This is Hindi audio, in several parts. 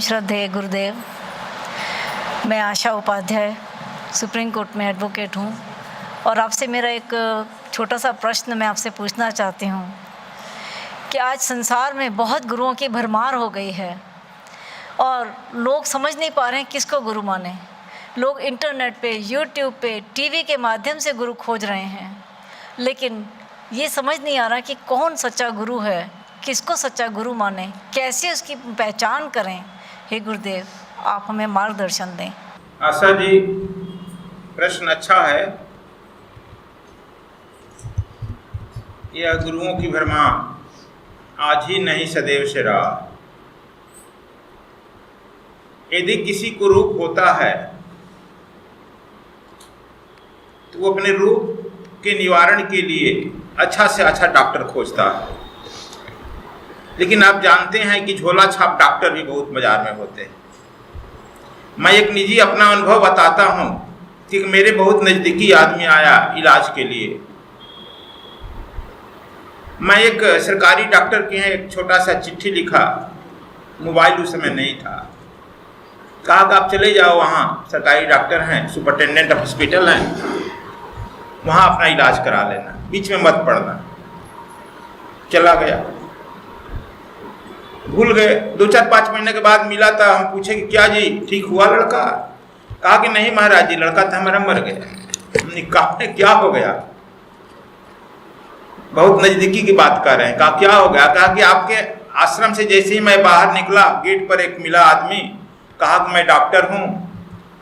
श्रद्धेय गुरुदेव, मैं आशा उपाध्याय सुप्रीम कोर्ट में एडवोकेट हूँ और आपसे मेरा एक छोटा सा प्रश्न मैं आपसे पूछना चाहती हूँ कि आज संसार में बहुत गुरुओं की भरमार हो गई है और लोग समझ नहीं पा रहे हैं किसको गुरु माने। लोग इंटरनेट पे, यूट्यूब पे, टीवी के माध्यम से गुरु खोज रहे हैं, लेकिन ये समझ नहीं आ रहा कि कौन सच्चा गुरु है, किसको सच्चा गुरु माने, कैसे उसकी पहचान करें। हे गुरुदेव, आप हमें मार्गदर्शन दें। आशा जी, प्रश्न अच्छा है। यह गुरुओं की भरमार आज ही नहीं सदैव से रहा। यदि किसी को रूप होता है तो वो अपने रूप के निवारण के लिए अच्छा से अच्छा डॉक्टर खोजता है, लेकिन आप जानते हैं कि झोला छाप डॉक्टर भी बहुत बाजार में होते हैं। मैं एक निजी अपना अनुभव बताता हूँ कि मेरे बहुत नज़दीकी आदमी आया इलाज के लिए। मैं एक सरकारी डॉक्टर के यहाँ एक छोटा सा चिट्ठी लिखा, मोबाइल उस समय नहीं था। कहा कि आप चले जाओ, वहाँ सरकारी डॉक्टर हैं, सुपरिटेंडेंट हॉस्पिटल हैं, वहाँ अपना इलाज करा लेना, बीच में मत पड़ना। चला गया, भूल गए। 2-4-5 महीने के बाद मिला था, हम पूछे कि क्या जी ठीक हुआ लड़का? कहा कि नहीं महाराज जी, लड़का था हमारा मर गया। हमने कहा क्या हो गया? बहुत नज़दीकी की बात कर रहे हैं। कहा क्या हो गया? कहा कि आपके आश्रम से जैसे ही मैं बाहर निकला, गेट पर एक मिला आदमी, कहा कि मैं डॉक्टर हूँ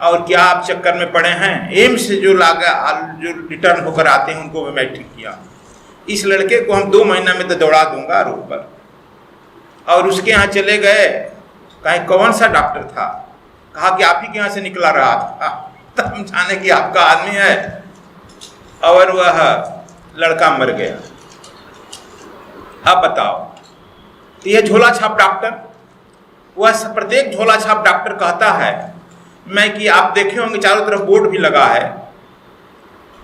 और क्या आप चक्कर में पड़े हैं? एम्स से जो रिटर्न होकर आते हैं उनको मैं ठीक किया। इस लड़के को हम 2 महीना में तो दौड़ा दूंगा रोड पर। और उसके यहाँ चले गए, कहीं कौन सा डॉक्टर था? कहा कि आप ही के यहाँ से निकला रहा था। तब हम जाने कि आपका आदमी है। और वह लड़का मर गया। अब बताओ, तो यह झोला छाप डॉक्टर, वह प्रत्येक झोला छाप डॉक्टर कहता है मैं कि आप देखे होंगे चारों तरफ बोर्ड भी लगा है,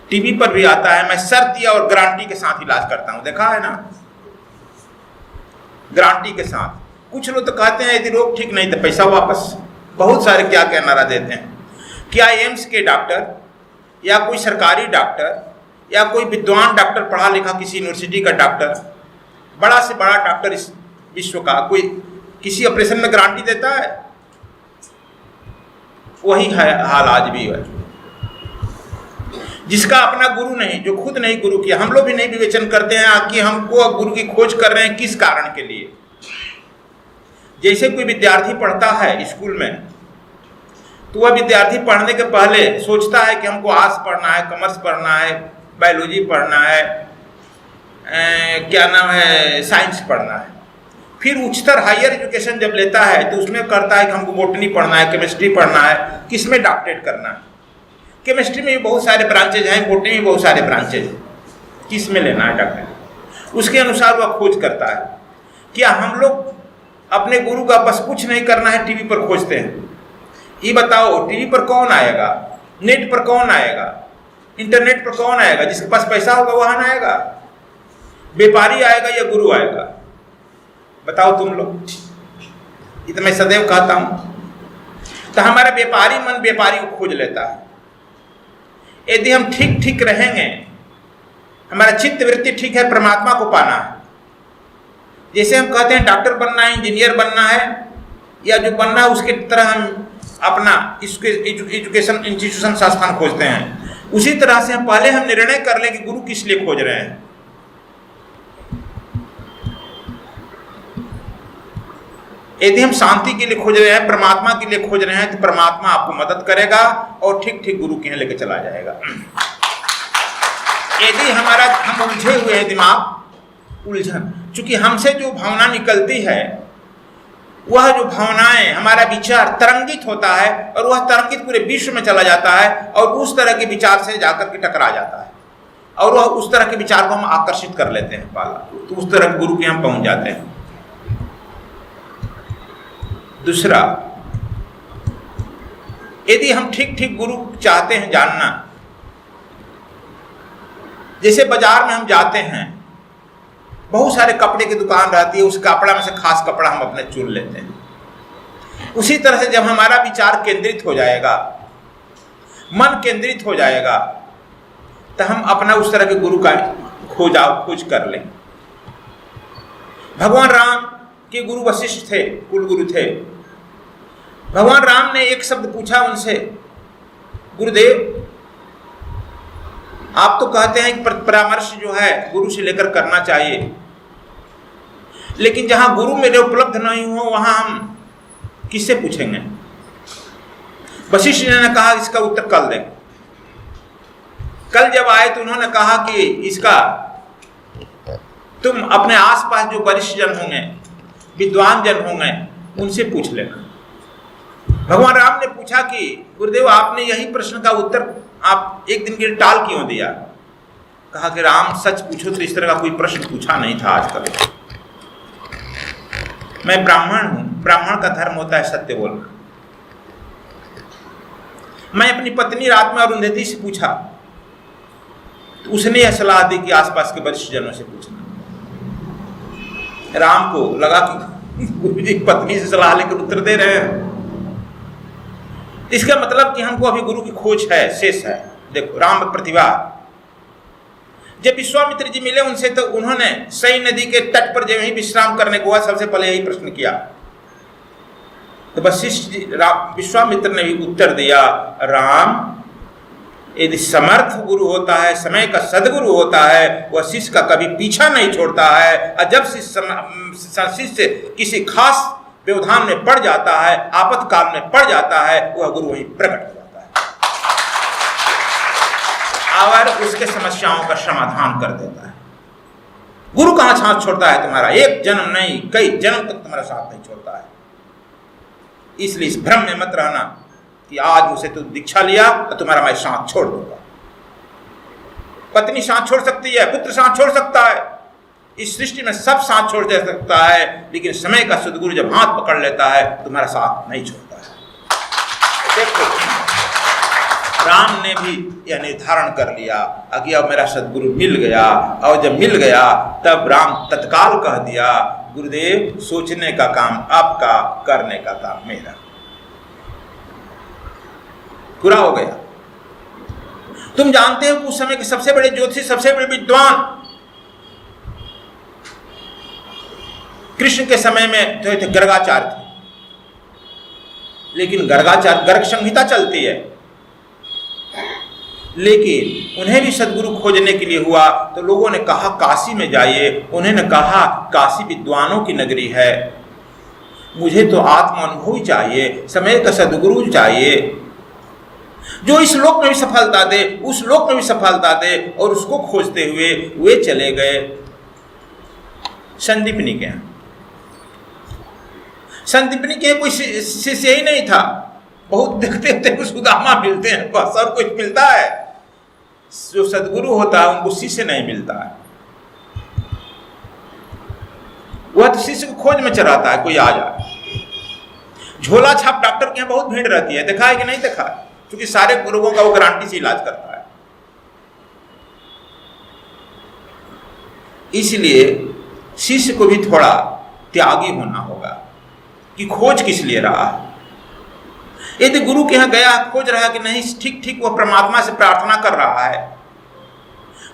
टीवी पर भी आता है, मैं शर्त और गारंटी के साथ इलाज करता हूं। देखा है ना, गारंटी के साथ। कुछ लोग तो कहते हैं यदि रोग ठीक नहीं तो पैसा वापस। बहुत सारे क्या क्या नारा देते हैं। क्या एम्स के डॉक्टर या कोई सरकारी डॉक्टर या कोई विद्वान डॉक्टर, पढ़ा लिखा किसी यूनिवर्सिटी का डॉक्टर, बड़ा से बड़ा डॉक्टर इस विश्व का, कोई किसी ऑपरेशन में गारंटी देता है? वही है हाल आज भी है। जिसका अपना गुरु नहीं, जो खुद नहीं गुरु किया, हम लोग भी नहीं विवेचन करते हैं कि हमको गुरु की खोज कर रहे हैं किस कारण के लिए। जैसे कोई विद्यार्थी पढ़ता है स्कूल में, तो वह विद्यार्थी पढ़ने के पहले सोचता है कि हमको आर्ट्स पढ़ना है, कॉमर्स पढ़ना है, बायोलॉजी पढ़ना है, क्या नाम है, साइंस पढ़ना है। फिर उच्चतर हायर एजुकेशन जब लेता है तो उसमें करता है कि हमको बॉटनी पढ़ना है, केमिस्ट्री पढ़ना है, किसमें डॉक्टरेट करना है। केमिस्ट्री में भी बहुत सारे ब्रांचेज हैं, बॉटनी में बहुत सारे ब्रांचेज, किस में लेना है डॉक्टर। उसके अनुसार वह खोज करता है। क्या हम लोग अपने गुरु का बस कुछ नहीं करना है, टीवी पर खोजते हैं? ये बताओ, टीवी पर कौन आएगा? नेट पर कौन आएगा? इंटरनेट पर कौन आएगा? जिसके पास पैसा होगा वहां ना आएगा। व्यापारी आएगा या गुरु आएगा? बताओ तुम लोग। ये तो मैं सदैव कहता हूं। तो हमारा व्यापारी मन व्यापारी को खोज लेता है। यदि हम ठीक ठीक रहेंगे, हमारा चित्त वृत्ति ठीक है, परमात्मा को पाना है। जैसे हम कहते हैं डॉक्टर बनना है, इंजीनियर बनना है, या जो बनना है उसके तरह हम अपना एजुकेशन इंस्टीट्यूशन संस्थान खोजते हैं। उसी तरह से हम पहले हम निर्णय कर लें कि गुरु किस लिए खोज रहे हैं। यदि हम शांति के लिए खोज रहे हैं, परमात्मा के लिए खोज रहे हैं, तो परमात्मा आपको मदद करेगा और ठीक ठीक गुरु के यहाँ लेके चला जाएगा। यदि हम उलझे हुए हैं, दिमाग उलझन, चूंकि हमसे जो भावना निकलती है, वह जो भावनाएं, हमारा विचार तरंगित होता है और वह तरंगित पूरे विश्व में चला जाता है और उस तरह के विचार से जाकर के टकरा जाता है और वह उस तरह के विचार को हम आकर्षित कर लेते हैं पाला, तो उस तरह गुरु के हम पहुंच जाते हैं। दूसरा, यदि हम ठीक ठीक गुरु चाहते हैं जानना, जैसे बाजार में हम जाते हैं, बहुत सारे कपड़े की दुकान रहती है, उस कपड़ा में से खास कपड़ा हम अपने चुन लेते हैं। उसी तरह से जब हमारा विचार केंद्रित हो जाएगा, मन केंद्रित हो जाएगा, तो हम अपना उस तरह के गुरु का खोज कर लें। भगवान राम के गुरु वशिष्ठ थे, कुल गुरु थे। भगवान राम ने एक शब्द पूछा उनसे, गुरुदेव आप तो कहते हैं कि परामर्श जो है गुरु से लेकर करना चाहिए, लेकिन जहां गुरु मेरे उपलब्ध नहीं हो वहां हम किससे पूछेंगे? वशिष्ठ जी ने कहा इसका उत्तर कल दें। कल जब आए तो उन्होंने कहा कि इसका तुम अपने आसपास जो वरिष्ठ जन होंगे, विद्वान जन होंगे, उनसे पूछ लेना। भगवान राम ने पूछा कि गुरुदेव आपने यही प्रश्न का उत्तर आप एक दिन के लिए टाल क्यों दिया? कहा कि राम सच पूछो तो इस तरह का कोई प्रश्न पूछा नहीं था आज तक। मैं ब्राह्मण हूं, ब्राह्मण का धर्म होता है सत्य बोलना। मैं अपनी पत्नी रात में अरुंधति से पूछा तो उसने यह सलाह दी कि आसपास के वरिष्ठ जनों से पूछना। राम को लगा कि गुरु जी पत्नी से सलाह लेकर उत्तर दे रहे हैं, इसका मतलब कि हमको अभी गुरु की खोज है, शेष है। देखो राम प्रतिभा, जब विश्वामित्र जी मिले उनसे तो उन्होंने सई नदी के तट पर जब ही विश्राम करने को हुआ सबसे पहले यही प्रश्न किया। तो वशिष्ठ जी विश्वामित्र ने भी उत्तर दिया, राम यदि समर्थ गुरु होता है, समय का सदगुरु होता है, वह शिष्य का कभी पीछा नहीं छोड़ता है। और जब शिष्य किसी खास व्यवधान में पड़ जाता है, आपातकाल में पड़ जाता है, वह गुरु वहीं प्रकट हो जाता है और उसके समस्याओं का समाधान कर देता है। गुरु कहाँ साथ छोड़ता है तुम्हारा? एक जन्म नहीं, कई जन्म तक तुम्हारा साथ नहीं छोड़ता है। इसलिए इस भ्रम में मत रहना कि आज मुझसे तो दीक्षा लिया तो तुम्हारा मैं साथ छोड़ दूंगा। पत्नी साथ छोड़ सकती है, पुत्र साथ छोड़ सकता है, इस सृष्टि में सब साथ छोड़ दे सकता है, लेकिन समय का सदगुरु जब हाथ पकड़ लेता है तुम्हारा साथ नहीं छोड़ता है। देखो राम ने भी यह निर्धारण कर लिया कि अब मेरा सदगुरु मिल गया, और जब मिल गया तब राम तत्काल कह दिया, गुरुदेव सोचने का काम आपका, करने का काम मेरा। पूरा हो गया। तुम जानते हो कि उस समय के सबसे बड़े ज्योतिषी, सबसे बड़े विद्वान कृष्ण के समय में तो थे गर्गाचार्य थे, लेकिन गर्गाचार्य गर्ग संहिता चलती है, लेकिन उन्हें भी सदगुरु खोजने के लिए हुआ तो लोगों ने कहा काशी में जाइए। उन्होंने कहा काशी विद्वानों की नगरी है, मुझे तो आत्म अनुभव चाहिए, समय का सदगुरु चाहिए जो इस लोक में भी सफलता दे, उस लोक में भी सफलता दे। और उसको खोजते हुए वे चले गए संदीपनी के यहाँ। संदीपनी के कोई शिष्य ही नहीं था, बहुत देखते थे सुदामा मिलते हैं, बस और कुछ मिलता है। जो सदगुरु होता है उनको शिष्य नहीं मिलता है, वह तो शिष्य को खोज में चलाता है, कोई आ जाए। झोला छाप डॉक्टर के यहाँ बहुत भीड़ रहती है, देखा है कि नहीं देखा है? क्योंकि सारे रोगों का वो गारंटी से इलाज करता है। इसलिए शिष्य को भी थोड़ा त्यागी होना होगा कि खोज किस लिए रहा है। यदि गुरु के यहाँ गया, खोज रहा कि नहीं, ठीक ठीक वो परमात्मा से प्रार्थना कर रहा है,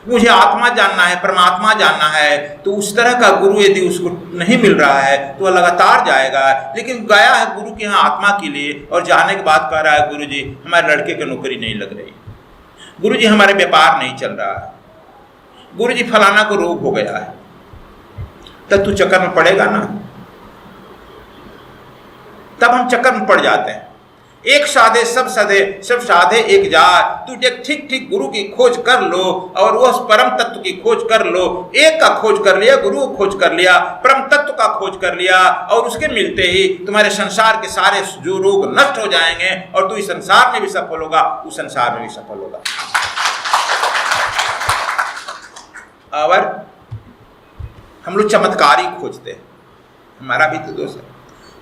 मुझे आत्मा जानना है, परमात्मा जानना है, तो उस तरह का गुरु यदि उसको नहीं मिल रहा है तो वह लगातार जाएगा। लेकिन गया है गुरु के यहाँ आत्मा के लिए और जाने के बाद कह रहा है गुरु जी हमारे लड़के की नौकरी नहीं लग रही, गुरु जी हमारे व्यापार नहीं चल रहा है, गुरु जी फलाना को रोग हो गया है, तब तू चक्कर में पड़ेगा ना। तब हम चक्कर में पड़ जाते हैं। एक साधे सब साधे, सब साधे एक जाए। तू एक ठीक ठीक गुरु की खोज कर लो और उस परम तत्व की खोज कर लो। एक का खोज कर लिया, गुरु को खोज कर लिया, परम तत्व का खोज कर लिया, और उसके मिलते ही तुम्हारे संसार के सारे जो रोग नष्ट हो जाएंगे और तू इस संसार में भी सफल होगा, उस संसार में भी सफल होगा। और हम लोग चमत्कारी खोजते हैं, हमारा भी तो दोष है।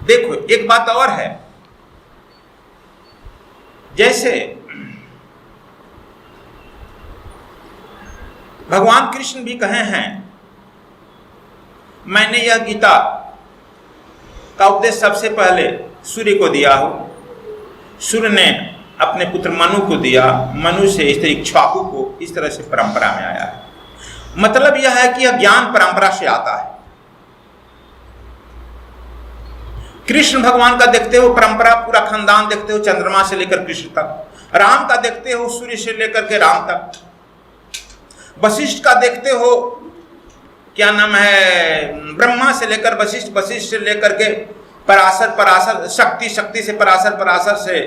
देखो एक बात और है, जैसे भगवान कृष्ण भी कहे हैं, मैंने यह गीता का उपदेश सबसे पहले सूर्य को दिया हो, सूर्य ने अपने पुत्र मनु को दिया, मनु से इस तरह इक्ष्वाकु को, इस तरह से परंपरा में आया है। मतलब यह है कि यह ज्ञान परंपरा से आता है। कृष्ण भगवान का देखते हो परंपरा, पूरा खानदान देखते हो चंद्रमा से लेकर कृष्ण तक। राम का देखते हो सूर्य से लेकर के राम तक। वशिष्ठ का देखते हो क्या नाम है, ब्रह्मा से लेकर वशिष्ठ, वशिष्ठ से लेकर के पराशर, पराशर शक्ति, शक्ति से पराशर, पराशर से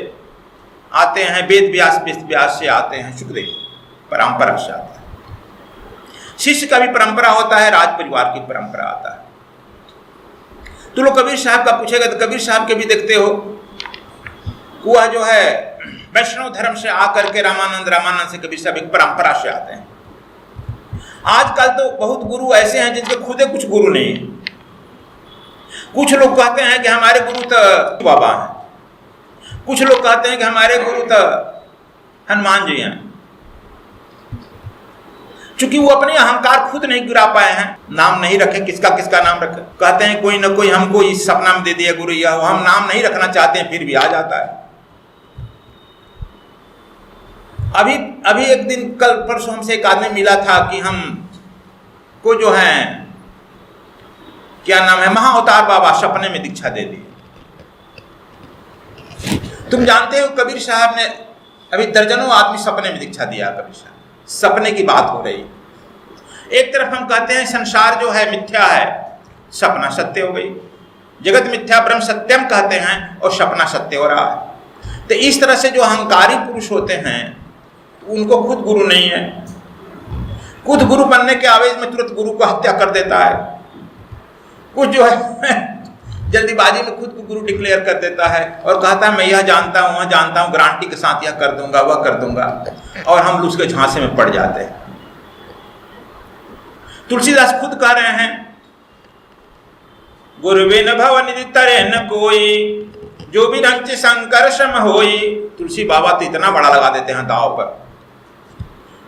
आते हैं वेद व्यास, वेद व्यास से आते हैं शुक्देव, परंपरा से आते हैं। शिष्य का भी परंपरा होता है, राज परिवार की परंपरा आता है। तो लोग कबीर साहब का पूछेगा तो कबीर साहब के भी देखते हो, वह जो है वैष्णव धर्म से आकर के रामानंद से कबीर साहब एक परंपरा से आते हैं। आजकल तो बहुत गुरु ऐसे हैं जिनके खुदे कुछ गुरु नहीं है। कुछ लोग कहते हैं कि हमारे गुरु तो बाबा हैं, कुछ लोग कहते हैं कि हमारे गुरु तो हनुमान जी हैं। चूंकि वो अपने अहंकार खुद नहीं गिरा पाए हैं, नाम नहीं रखे, किसका किसका नाम रखे। कहते हैं कोई ना कोई हमको इस सपना में दे दिया गुरु, या हम नाम नहीं रखना चाहते हैं फिर भी आ जाता है। अभी एक दिन कल परसों हमसे एक आदमी मिला था कि हम को जो है क्या नाम है, महाअवतार बाबा सपने में दीक्षा दे दी। तुम जानते हो कबीर साहब ने अभी दर्जनों आदमी सपने में दीक्षा दिया। कबीर साहब सपने की बात हो रही। एक तरफ हम कहते हैं संसार जो है मिथ्या है, सपना सत्य हो गई। जगत मिथ्या ब्रह्म सत्यम कहते हैं और सपना सत्य हो रहा है। तो इस तरह से जो अहंकारी पुरुष होते हैं उनको खुद गुरु नहीं है। खुद गुरु बनने के आवेश में तुरंत गुरु को हत्या कर देता है। कुछ जो है जल्दीबाजी में खुद को गुरु डिक्लेयर कर देता है और कहता है मैं यह जानता हूँ, वह जानता हूँ, गारंटी के साथ यह कर दूंगा, वह कर दूंगा, और हम उसके झांसे में पड़ जाते हैं। तुलसीदास खुद कह रहे हैं गुरुविन भव निधि तरे न कोई, जो भी रंग शंकर सम होई। तुलसी बाबा तो इतना बड़ा लगा देते हैं दाव पर।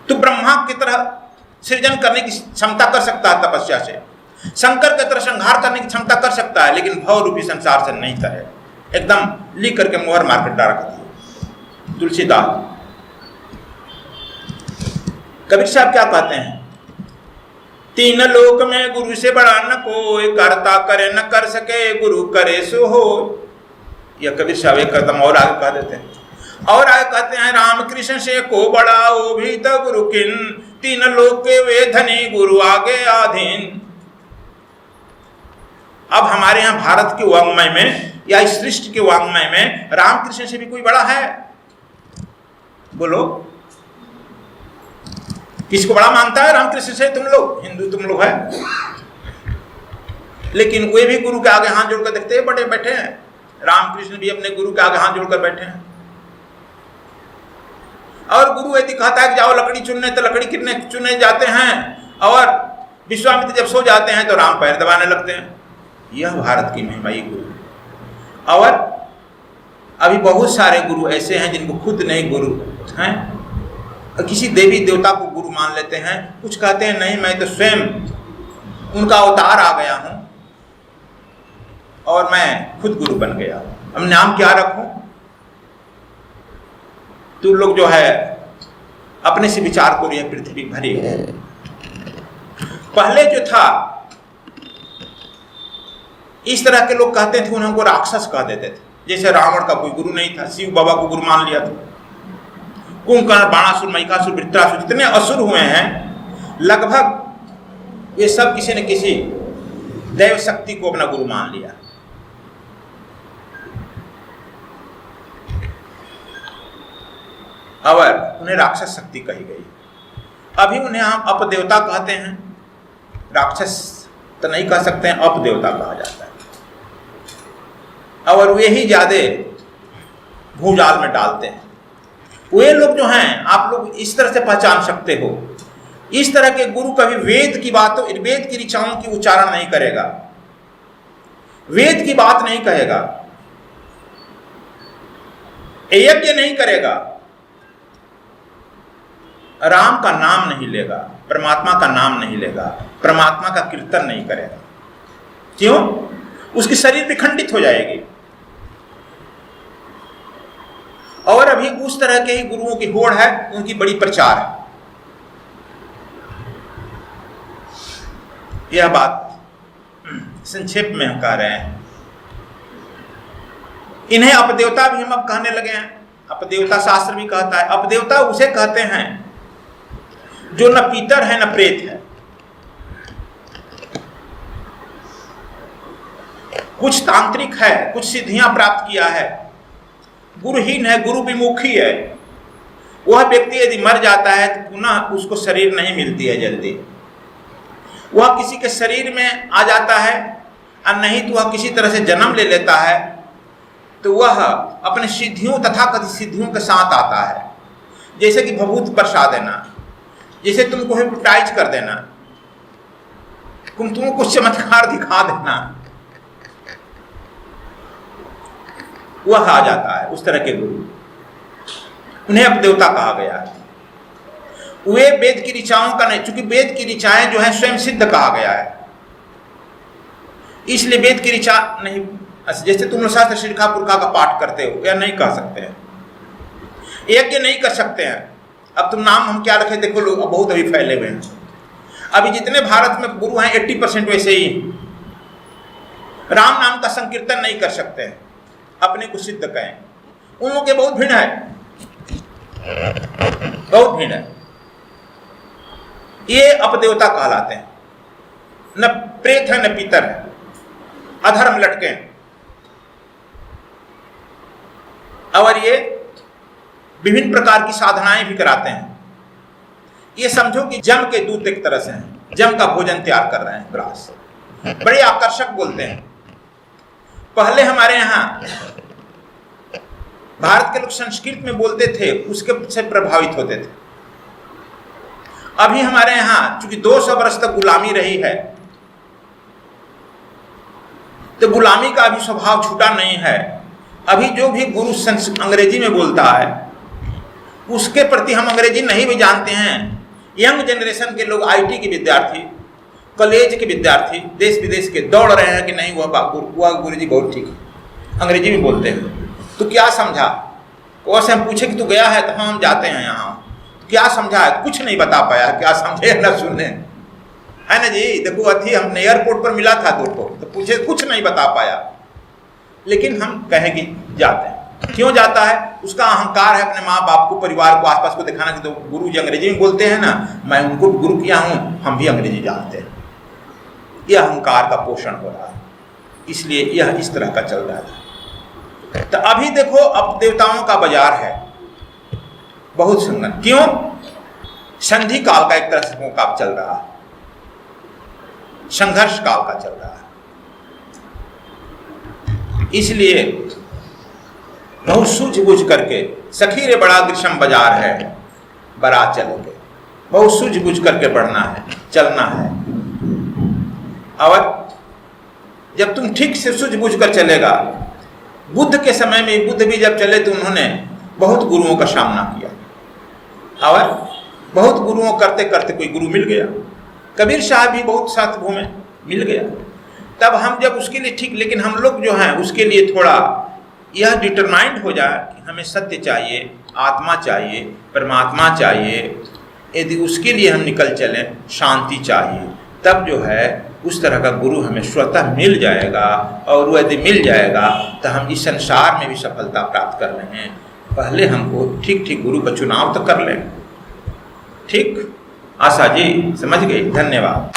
तो ब्रह्मा की तरह सृजन करने की क्षमता कर सकता है तपस्या से, शंकर की तरह संहार करने की क्षमता कर सकता है, लेकिन भव रूपी संसार से नहीं करे। एकदम लिख करके मोहर मार कर डाल दिया तुलसीदास। कबीर साहब क्या कहते हैं, तीन लोक में गुरु से बड़ा न कोई, करता करे न कर सके, गुरु करे सो हो। यह कबीर साहब एक कदम और आगे कह देते हैं, और आगे कहते हैं रामकृष्ण से को बड़ा वो भी तो गुरु किन, तीन लोक के वे धनी गुरु आगे आधीन। अब हमारे यहाँ भारत के वांग्मय में या इस सृष्टि के वांग्मय में रामकृष्ण से भी कोई बड़ा है? बोलो, किसको बड़ा मानता है रामकृष्ण से? तुम लोग हिंदू, तुम लोग है, लेकिन वे भी गुरु के आगे हाथ जोड़कर देखते हैं, बड़े बैठे हैं। रामकृष्ण भी अपने गुरु के आगे हाथ जोड़कर बैठे हैं। और गुरु यदि कहता है कि जाओ लकड़ी चुनने, तो लकड़ी कितने चुने जाते हैं, और विश्वामित्र जब सो जाते हैं तो राम पैर दबाने लगते हैं। यह भारत की महिमा, ये गुरु। और अभी बहुत सारे गुरु ऐसे हैं जिनको खुद नहीं गुरु हैं, किसी देवी देवता को गुरु मान लेते हैं। कुछ कहते हैं नहीं, मैं तो स्वयं उनका अवतार आ गया हूं और मैं खुद गुरु बन गया हूं, अब नाम क्या रखूं? तो लोग जो है अपने से विचार करो, यह पृथ्वी भरी है। पहले जो था इस तरह के लोग कहते थे, उनको राक्षस कह देते थे। जैसे रावण का कोई गुरु नहीं था, शिव बाबा को गुरु मान लिया था। कुंभकर्ण, बाणासुर, महिषासुर, वृत्रासुर, जितने असुर हुए हैं लगभग ये सब किसी न किसी दैव शक्ति को अपना गुरु मान लिया। और उन्हें राक्षस शक्ति कही गई। अभी उन्हें हम अपदेवता कहते हैं, राक्षस तो नहीं कह सकते हैं, अपदेवता कहा जाता है। और वे ही ज्यादा भूजाल में डालते हैं। वे लोग जो हैं, आप लोग इस तरह से पहचान सकते हो, इस तरह के गुरु कभी वेद की बातों, वेद की ऋचाओं की उच्चारण नहीं करेगा, वेद की बात नहीं कहेगा, यज्ञ नहीं करेगा, राम का नाम नहीं लेगा, परमात्मा का नाम नहीं लेगा, परमात्मा का कीर्तन नहीं करेगा। क्यों? उसकी शरीर विखंडित हो जाएगी। और अभी उस तरह के ही गुरुओं की होड़ है, उनकी बड़ी प्रचार है। यह बात संक्षेप में हम कह रहे हैं। इन्हें अपदेवता भी हम अब कहने लगे हैं। अपदेवता शास्त्र भी कहता है। अपदेवता उसे कहते हैं जो न पीतर है न प्रेत है। कुछ तांत्रिक है, कुछ सिद्धियां प्राप्त किया है, गुरुहीन है, गुरु विमुखी है। वह व्यक्ति यदि मर जाता है तो पुनः उसको शरीर नहीं मिलती है जल्दी। वह किसी के शरीर में आ जाता है और नहीं तो वह किसी तरह से जन्म ले लेता है, तो वह अपने सिद्धियों तथा कथित सिद्धियों के साथ आता है। जैसे कि भभूत बरसा देना, जैसे तुमको हिप्नोटाइज कर देना, तुमको कुछ चमत्कार दिखा देना, वह आ जाता है। उस तरह के गुरु, उन्हें अपदेवता कहा गया है। वे वेद की ऋचाओं का नहीं, चूंकि वेद की ऋचाएं जो है स्वयं सिद्ध कहा गया है, इसलिए वेद की ऋचा नहीं। जैसे तुम शास्त्र शिक्षा पुरखा का पाठ करते हो, या नहीं कह सकते हैं, यज्ञ नहीं कर सकते हैं। अब तुम नाम हम क्या रखे देखो, लोग बहुत अभी फैले हुए हैं। अभी जितने भारत में गुरु हैं 80% वैसे ही राम नाम का संकीर्तन नहीं कर सकते हैं, अपने को सिद्ध कहें। उन लोगों के बहुत भीड़ है, बहुत भीड़ है। ये अपदेवता कहलाते हैं। न प्रेत है न पितर है, अधर्म लटके हैं। और ये विभिन्न प्रकार की साधनाएं भी कराते हैं। ये समझो कि जम के दूत एक तरह से हैं, जम का भोजन तैयार कर रहे हैं ग्रास। बड़े आकर्षक बोलते हैं। पहले हमारे यहाँ भारत के लोग संस्कृत में बोलते थे, उसके से प्रभावित होते थे। अभी हमारे यहाँ चूंकि 200 वर्ष तक गुलामी रही है, तो गुलामी का अभी स्वभाव छूटा नहीं है। अभी जो भी गुरु अंग्रेजी में बोलता है, उसके प्रति हम अंग्रेजी नहीं भी जानते हैं। यंग जनरेशन के लोग, आईटी के विद्यार्थी, कॉलेज के विद्यार्थी, देश विदेश के दौड़ रहे हैं कि नहीं वह गुरुजी बहुत ठीक है, अंग्रेजी में बोलते हैं। तो क्या समझा? और से हम पूछे कि तू गया है? तो हाँ हम जाते हैं यहाँ। तो क्या समझा है? कुछ नहीं बता पाया। क्या समझे ना सुने, है ना जी। देखो अथी हमने एयरपोर्ट पर मिला था दो को, तो पूछे, कुछ नहीं बता पाया। लेकिन हम कहेंगे जाते हैं। क्यों जाता है? उसका अहंकार है अपने माँ बाप को, परिवार को, आसपास को दिखाना कि तो गुरु जी अंग्रेजी में बोलते हैं ना, मैं उनको गुरु किया हूँ, हम भी अंग्रेजी जानते हैं। यह अहंकार का पोषण हो रहा है, इसलिए यह इस तरह का चल रहा है। तो अभी देखो अब देवताओं का बाजार है, बहुत सुंदर। क्यों? संधि काल का एक तरह से मौका चल रहा है, संघर्ष काल का चल रहा है। इसलिए बहुत सूझबूझ करके, सखी रे बड़ा ग्रीष्म बाजार है, बारात चलेंगे, बहुत सूझबूझ करके बढ़ना है, चलना है। और जब तुम ठीक से सूझबूझ कर चलेगा, बुद्ध के समय में, बुद्ध भी जब चले तो उन्होंने बहुत गुरुओं का सामना किया, और बहुत गुरुओं करते करते कोई गुरु मिल गया। कबीर साहब भी बहुत साथ घूमे, मिल गया। तब हम जब उसके लिए ठीक, लेकिन हम लोग जो हैं उसके लिए थोड़ा यह डिटरमाइंड हो जाए कि हमें सत्य चाहिए, आत्मा चाहिए, परमात्मा चाहिए। यदि उसके लिए हम निकल चलें, शांति चाहिए, तब जो है उस तरह का गुरु हमें स्वतः मिल जाएगा। और वो यदि मिल जाएगा तो हम इस संसार में भी सफलता प्राप्त कर रहे हैं। पहले हमको ठीक ठीक गुरु का चुनाव तो कर लें। ठीक, आशा जी समझ गई। धन्यवाद।